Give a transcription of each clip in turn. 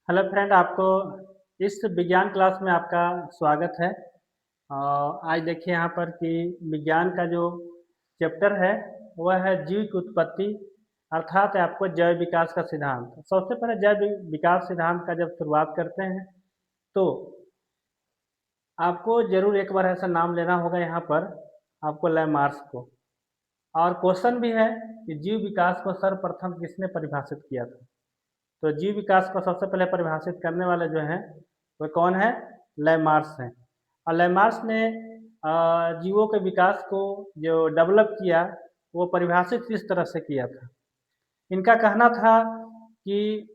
Hello friend, आपको इस विज्ञान क्लास में आपका स्वागत है। आज देखिए यहाँ पर कि विज्ञान का जो चैप्टर है वह है जीव की उत्पत्ति, अर्थात आपको जैव विकास का सिद्धांत। सबसे पहले विकास सिद्धांत का जब शुरुआत करते हैं तो आपको जरूर एक बार ऐसा नाम लेना होगा यहाँ पर, आपको लैमार्स को। और क्वेश्चन भी है कि जीव विकास को सर्वप्रथम किसने परिभाषित किया था। तो जीव विकास को सबसे पहले परिभाषित करने वाले जो हैं वह कौन है? लैमार्स हैं। और लैमार्स ने जीवों के विकास को जो डेवलप किया वो परिभाषित किस तरह से किया था। इनका कहना था कि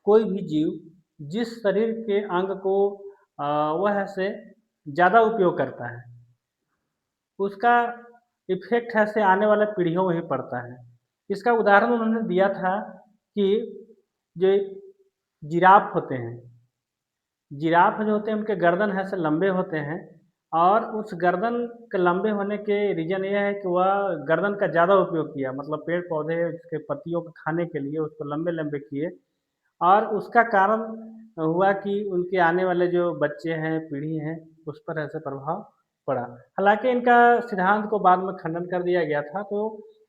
कोई भी जीव जिस शरीर के अंग को वह से ज़्यादा उपयोग करता है उसका इफेक्ट है से आने वाले पीढ़ियों में ही पड़ता है। इसका उदाहरण उन्होंने दिया था कि जो जिराफ होते हैं, जिराफ जो होते हैं उनके गर्दन है से लंबे होते हैं, और उस गर्दन के लंबे होने के रीज़न ये है कि वह गर्दन का ज़्यादा उपयोग किया, मतलब पेड़ पौधे उसके पत्तियों को खाने के लिए उसको लंबे लंबे किए, और उसका कारण हुआ कि उनके आने वाले जो बच्चे हैं, पीढ़ी हैं, उस पर ऐसे प्रभाव पड़ा। हालांकि इनका सिद्धांत को बाद में खंडन कर दिया गया था। तो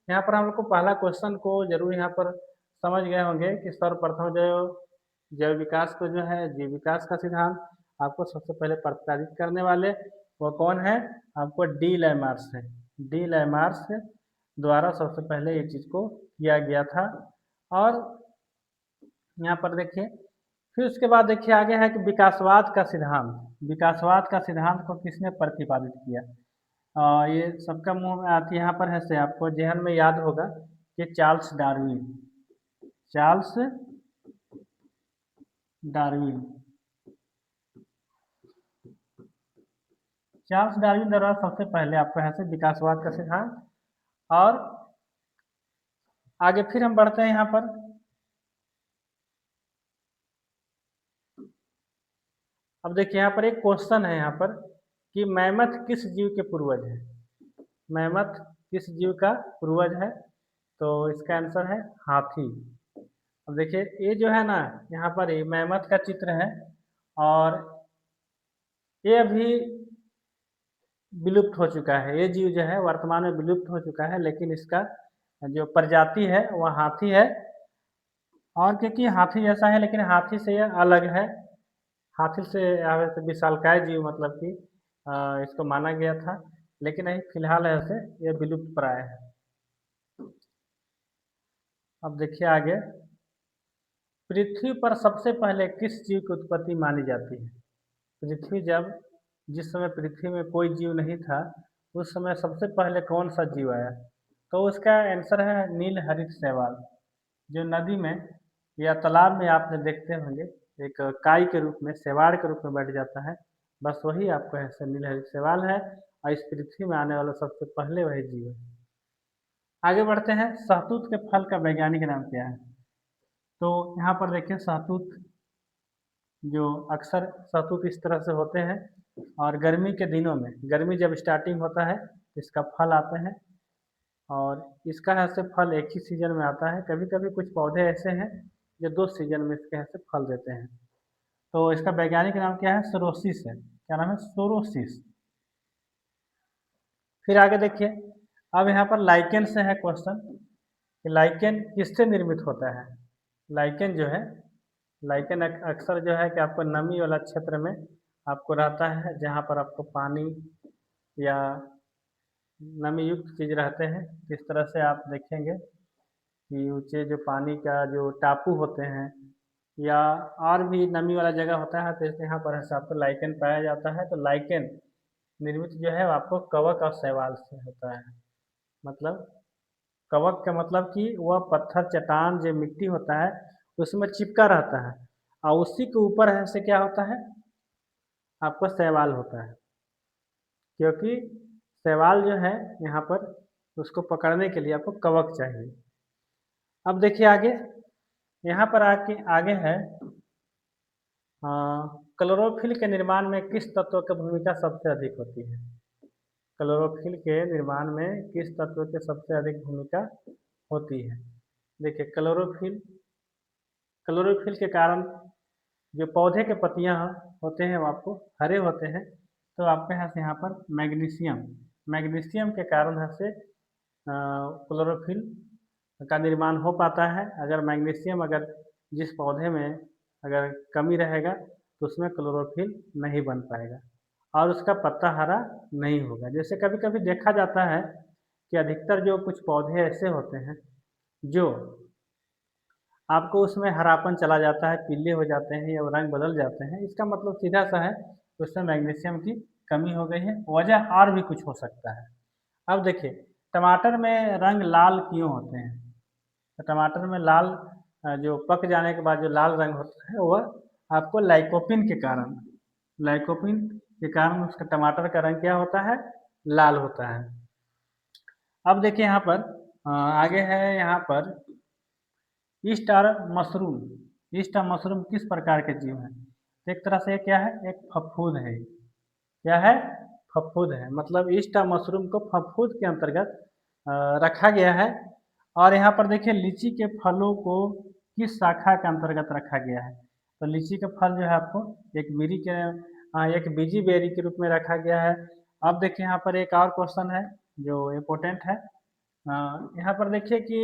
यहाँ पर हम लोग को पहला क्वेश्चन को जरूर यहाँ पर समझ गए होंगे कि सर्वप्रथम जो जैव विकास को जो है जीव विकास का सिद्धांत आपको सबसे पहले प्रतिपादित करने वाले वो कौन है? आपको डी लैमार्स है। डी लैमार्स द्वारा सबसे पहले ये चीज़ को किया गया था। और यहाँ पर देखिए, फिर उसके बाद देखिए आगे है कि विकासवाद का सिद्धांत। विकासवाद का सिद्धांत को किसने प्रतिपादित किया? ये सबका मुंह में आती है, यहाँ पर है से आपको जहन में याद होगा कि Charles Darwin. Charles Darwin Charles Darwin द्वारा सबसे पहले आपको है से विकासवाद का सिद्धांत। और आगे फिर हम बढ़ते हैं यहाँ पर। अब देखिए यहाँ पर एक क्वेश्चन है यहाँ पर कि मैमथ किस जीव के पूर्वज है? मैमथ किस जीव का पूर्वज है? तो इसका आंसर है हाथी। अब देखिए ये जो है ना, यहाँ पर ये मैमथ का चित्र है, और ये अभी विलुप्त हो चुका है। ये जीव जो है वर्तमान में विलुप्त हो चुका है, लेकिन इसका जो प्रजाति है वह हाथी है। और क्योंकि हाथी जैसा है लेकिन हाथी से यह अलग है। हाथी से वैसे विशालकाय जीव मतलब कि इसको माना गया था, लेकिन अभी फिलहाल ऐसे ये विलुप्त प्राय है। अब देखिए आगे, पृथ्वी पर सबसे पहले किस जीव की उत्पत्ति मानी जाती है? पृथ्वी जब जिस समय पृथ्वी में कोई जीव नहीं था उस समय सबसे पहले कौन सा जीव आया? तो उसका आंसर है नील हरित शैवाल। जो नदी में या तालाब में आपने देखते होंगे एक काई के रूप में, शैवाल के रूप में बैठ जाता है, बस वही आपको ऐसे नील हरित शैवाल है, और इस पृथ्वी में आने वाला सबसे पहले वही जीव है। आगे बढ़ते हैं, शहतूत के फल का वैज्ञानिक नाम क्या है? तो यहाँ पर देखिए शहतूत, जो अक्सर शहतूत इस तरह से होते हैं, और गर्मी के दिनों में, गर्मी जब स्टार्टिंग होता है इसका फल आते हैं, और इसका ऐसे फल एक ही सीजन में आता है। कभी कभी कुछ पौधे ऐसे हैं जो दो सीजन में इसके ऐसे फल देते हैं। तो इसका वैज्ञानिक नाम क्या है? सोरोसिस है। क्या नाम है? सोरोसिस। फिर आगे देखिए, अब यहाँ पर लाइकेन से है क्वेश्चन कि लाइकेन किससे निर्मित होता है? लाइकेन जो है, लाइकेन अक्सर जो है कि आपको नमी वाला क्षेत्र में आपको रहता है, जहाँ पर आपको पानी या नमी युक्त चीज़ रहते हैं। इस तरह से आप देखेंगे कि ऊंचे जो पानी का जो टापू होते हैं या और भी नमी वाला जगह होता है, तो इसलिए यहाँ पर ऐसे आपको लाइकेन पाया जाता है। तो लाइकेन निर्मित जो है वो आपको कवक और शैवाल से होता है। मतलब कवक का मतलब कि वह पत्थर चट्टान जो मिट्टी होता है उसमें चिपका रहता है, और उसी के ऊपर है से क्या होता है? आपको शैवाल होता है। क्योंकि शैवाल जो है यहाँ पर उसको पकड़ने के लिए आपको कवक चाहिए। अब देखिए आगे, यहाँ पर आके आगे है क्लोरोफिल के निर्माण में किस तत्व की भूमिका सबसे अधिक होती है? क्लोरोफिल के निर्माण में किस तत्व की सबसे अधिक भूमिका होती है? देखिए क्लोरोफिल क्लोरोफिल के कारण जो पौधे के पत्तियाँ होते हैं वो आपको हरे होते हैं। तो आपके यहाँ पर मैग्नीशियम के कारण यहाँ से क्लोरोफिल का निर्माण हो पाता है। अगर मैग्नीशियम अगर जिस पौधे में अगर कमी रहेगा तो उसमें क्लोरोफिल नहीं बन पाएगा और उसका पत्ता हरा नहीं होगा। जैसे कभी कभी देखा जाता है कि अधिकतर जो कुछ पौधे ऐसे होते हैं जो आपको उसमें हरापन चला जाता है, पीले हो जाते हैं या रंग बदल जाते हैं, इसका मतलब सीधा सा है उसमें मैग्नीशियम की कमी हो गई है। वजह और भी कुछ हो सकता है। अब देखिए टमाटर में रंग लाल क्यों होते हैं? तो टमाटर में लाल जो पक जाने के बाद जो लाल रंग होता है वह आपको लाइकोपिन के कारण उसका टमाटर का रंग क्या होता है? लाल होता है। अब देखिए यहाँ पर आगे है यहाँ पर ईस्ट और मशरूम किस प्रकार के जीव हैं? तो एक तरह से क्या है? एक फफूंद है। क्या है? फफूंद है। मतलब ईस्ट और मशरूम को फफूंद के अंतर्गत रखा गया है। और यहाँ पर देखिए लीची के फलों को किस शाखा के अंतर्गत रखा गया है? तो लीची का फल जो है आपको एक बीजी बेरी के रूप में रखा गया है। अब देखिए यहाँ पर एक और क्वेश्चन है जो इम्पोर्टेंट है। यहाँ पर देखिए कि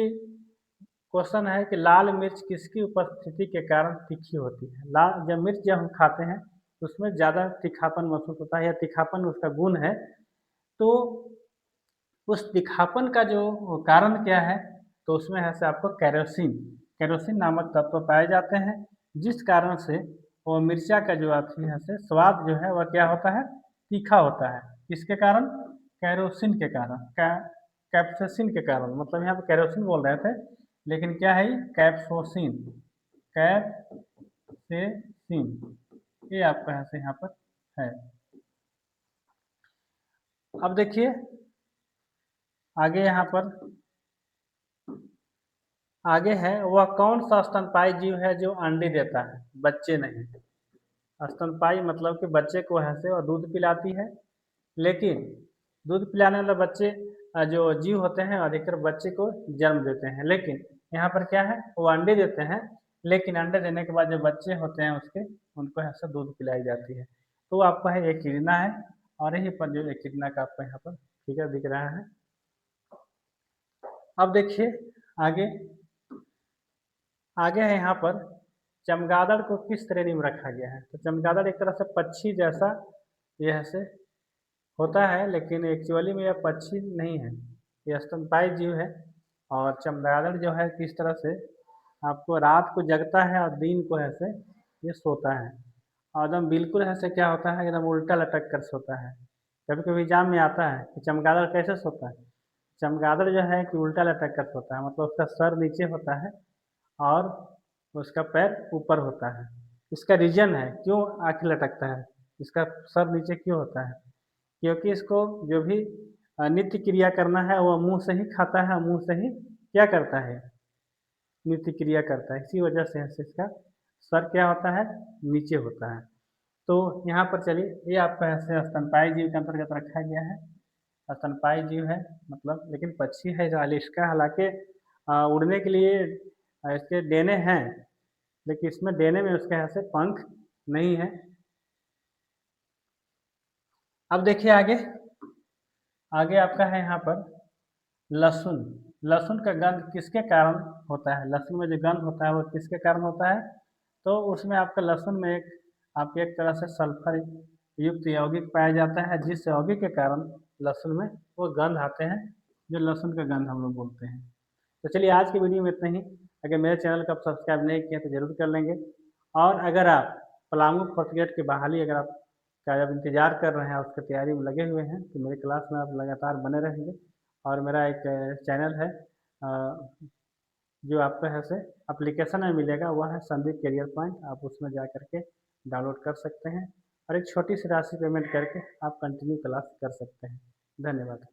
क्वेश्चन है कि लाल मिर्च किसकी उपस्थिति के कारण तीखी होती है? जब हम खाते हैं तो उसमें ज़्यादा तीखापन महसूस होता है या तीखापन उसका गुण है। तो उस तीखापन का जो कारण क्या है? तो उसमें है से आपको कैरोसिन नामक तत्व पाए जाते हैं, जिस कारण से वो मिर्चा का जो आती है से स्वाद जो है वह क्या होता है? तीखा होता है। किसके कारण? कैरोसिन के कारण, कैप्सेसिन के कारण। मतलब यहाँ पे कैरोसिन बोल रहे थे लेकिन क्या है? कैप्सेसिन ये आपका यहाँ पर है। अब देखिए आगे यहाँ पर आगे है वह कौन सा स्तनपायी जीव है जो अंडे देता है, बच्चे नहीं? स्तनपायी मतलब कि बच्चे को है से वह दूध पिलाती है, लेकिन दूध पिलाने वाले बच्चे जो जीव होते हैं अधिकतर बच्चे को जन्म देते हैं। लेकिन यहाँ पर क्या है? वो अंडे देते हैं, लेकिन अंडे देने के बाद जो बच्चे होते हैं उसके उनको ऐसा दूध पिलाई जाती है। तो आपका है एकिडना है और यहीं पर जो एकिडना का आपको यहाँ पर फिगर दिख रहा है। अब देखिए आगे आगे है यहाँ पर चमगादड़ को किस श्रेणी में रखा गया है? तो चमगादड़ एक तरह से पक्षी जैसा यह से होता है, लेकिन एक्चुअली में यह पक्षी नहीं है, यह स्तनपायी जीव है। और चमगादड़ जो है किस तरह से आपको रात को जगता है और दिन को है से ये सोता है। और एकदम बिल्कुल ऐसे क्या होता है एकदम उल्टा लटक कर सोता है। कभी कभी एग्जाम में आता है कि चमगादड़ कैसे सोता है? चमगादड़ जो है कि उल्टा लटक कर सोता है, मतलब उसका सर नीचे होता है और उसका पैर ऊपर होता है। इसका रीजन है क्यों आँखें लटकता है, इसका सर नीचे क्यों होता है? क्योंकि इसको जो भी नित्य क्रिया करना है वह मुंह से ही खाता है, मुंह से ही क्या करता है? नित्य क्रिया करता है। इसी वजह से इसका सर क्या होता है? नीचे होता है। तो यहाँ पर चलिए ये आपका ऐसे स्तनपायी जीव के अंतर्गत रखा गया है। स्तनपायी जीव है मतलब, लेकिन पक्षी है जो इसका हालांकि उड़ने के लिए इसके डेने हैं, लेकिन इसमें डेने में उसके यहाँ से पंख नहीं है। अब देखिए आगे आपका है यहाँ पर लहसुन। लहसुन का गंध किसके कारण होता है? लहसुन में जो गंध होता है वो किसके कारण होता है? तो उसमें आपका लहसुन में आपके एक तरह से सल्फर युक्त यौगिक पाया जाता है, जिस यौगिक के कारण लहसुन में वो गंध आते हैं, जो लहसुन का गंध हम लोग बोलते हैं। तो चलिए आज की वीडियो में इतना ही। अगर मेरे चैनल को आप सब्सक्राइब नहीं किया तो ज़रूर कर लेंगे। और अगर आप पलामू फोर्थ ग्रेड की बहाली अगर आप का जब इंतज़ार कर रहे हैं, उसकी तैयारी में लगे हुए हैं, तो मेरे क्लास में आप लगातार बने रहेंगे। और मेरा एक चैनल है जो आपको है से एप्लीकेशन में मिलेगा, वह है संदीप करियर पॉइंट। आप उसमें जा करके डाउनलोड कर सकते हैं और एक छोटी सी राशि पेमेंट करके आप कंटिन्यू क्लास कर सकते हैं। धन्यवाद।